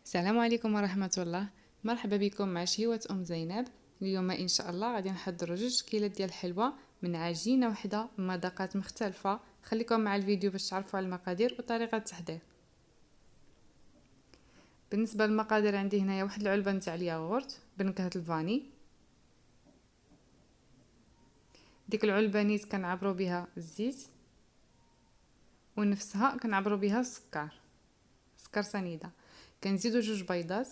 السلام عليكم ورحمة الله. مرحبا بكم مع شهوة زينب. اليوم إن شاء الله غادي نحضروا 2 كيلات ديال الحلوى من عجينة وحدة بمذاقات مختلفة. خليكم مع الفيديو باش تعرفوا على المقادير وطريقة التحضير. بالنسبة للمقادير عندي هنايا واحد العلبة نتاع الياغورت بنكهة الفاني. ديك العلبة نيت كنعبروا بها الزيت ونفسها كنعبروا بها سكر سنيدة. كنزيدوا 2 بيضات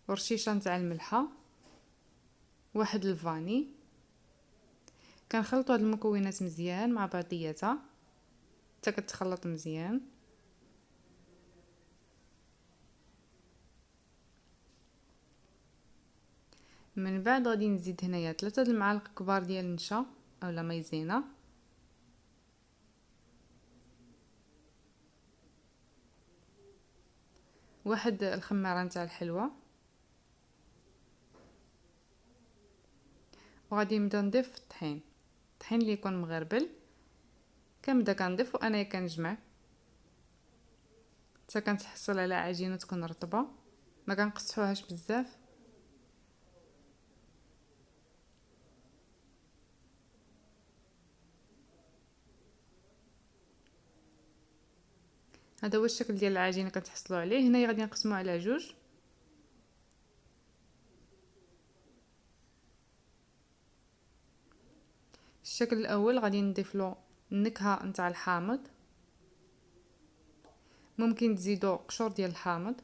ورشيشه نتاع الملحه واحد الفاني. كنخلطوا هاد المكونات مزيان مع بعضياتها حتى كتخلط مزيان. من بعد غادي نزيد هنايا 3 المعالق كبار ديال النشا اولا مايزينا، واحد الخميره نتاع الحلوى، وغادي نبدا نضيف الطحين اللي يكون مغربل. كنبدا كنضيف وانايا كنجمع حتى كنتحصل على عجينه تكون رطبه، ما كنقصحوهاش بزاف. هذا هو الشكل ديال العجينه كتحصلوا عليه. هنايا غادي نقسمو على 2. الشكل الاول غادي نضيف له النكهه نتاع الحامض، ممكن تزيدوا قشور ديال الحامض.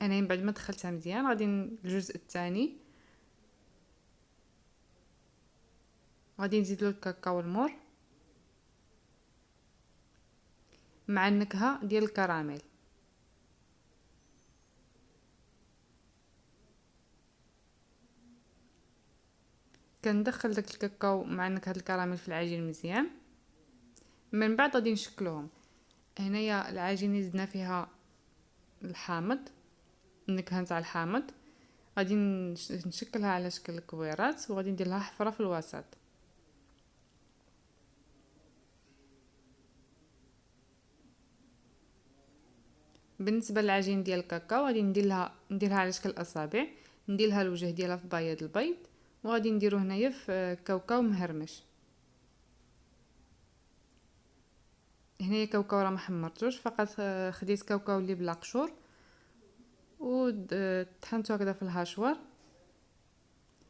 انا من بعد ما دخلتها مزيان غادي الجزء الثاني غادي نزيد له الكاكاو المر مع النكهه ديال الكراميل. كندخل داك الكاكاو مع نكهه الكراميل في العجين مزيان. من بعد غادي نشكلهم. هنايا العجينه زدنا فيها الحامض، النكهه نتاع الحامض. غادي نشكلها على شكل كويرات وغادي ندير لها حفره في الوسط. بالنسبه للعجين ديال الكاكاو غادي نديرها على شكل اصابع، ندير لها الوجه ديالها في بياض البيض، وغادي نديرو هنايا في كاوكاو مهرمش. هنايا كاوكاو راه ما حمرتوش، فقط خديت كاوكاو اللي بلا قشور وطحنته هكذا في الهاشوار.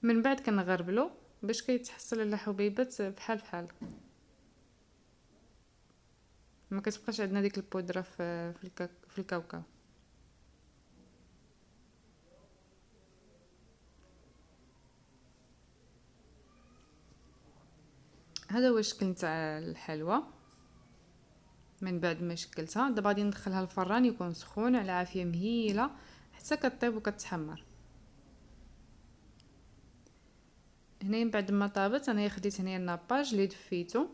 من بعد كنغربلو باش كيتحصل على حبيبات بحال ما كتبقاش عندنا ديك البودره في الكاوكاو. هذا هو الشكل نتاع الحلوى. من بعد ما شكلتها دابا غادي ندخلها الفران يكون سخون على عافيه مهيله حتى كطيب وكتحمر. هنا من بعد ما طابت انا خديت هنا الناباج اللي دفيته،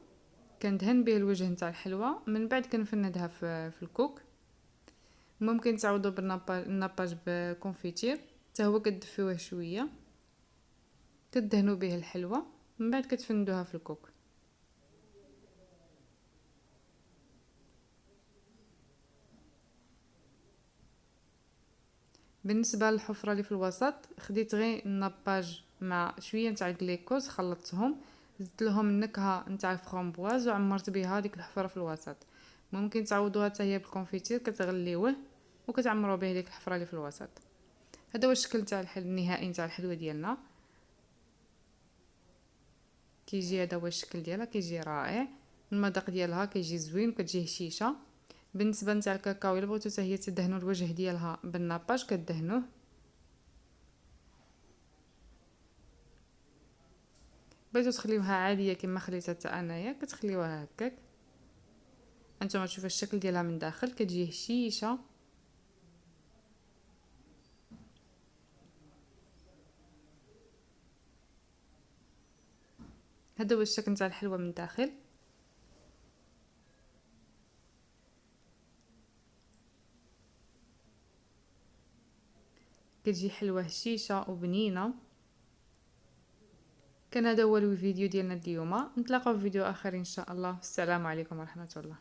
كندهن به الوجه نتاع الحلوى. من بعد كنفندها في الكوك. ممكن تعوضوا بالناباج بكونفيتير حتى هو كتدفيوه شويه، كدهنوا به الحلوى. من بعد كتفندوها في الكوك. بالنسبه للحفره اللي في الوسط خديت غير الناباج مع شويه نتاع الجليكوز، خلطتهم، زدت لهم النكهه نتاع الفرامبواز وعمرت بها ديك الحفره في الوسط. ممكن تعوضوها حتى هي بالكونفيتير، كتغليوه وكتعمروا به ديك الحفره اللي في الوسط. هذا هو الشكل تاع النهائي نتاع الحلوه ديالنا. كيجي هذا هو الشكل ديالها، كيجي رائع. المذاق ديالها كيجي زوين وكتجي هشيشه. بالنسبه نتاع الكاكاو الا بغيتو حتى هي تدهنوا الوجه ديالها بالناباج كدهنوه. بغيتو تخليوها عاديه كما خليتها حتى انايا كتخليوها هكاك. انتما تشوفوا الشكل ديالها من داخل كتجي هشيشه. هذا هو الشكل نتاع الحلوه من داخل. كتجي حلوه هشيشه وبنينه. كان هذا هو الفيديو ديالنا اليوم، نتلاقاو في فيديو اخر ان شاء الله. السلام عليكم ورحمه الله.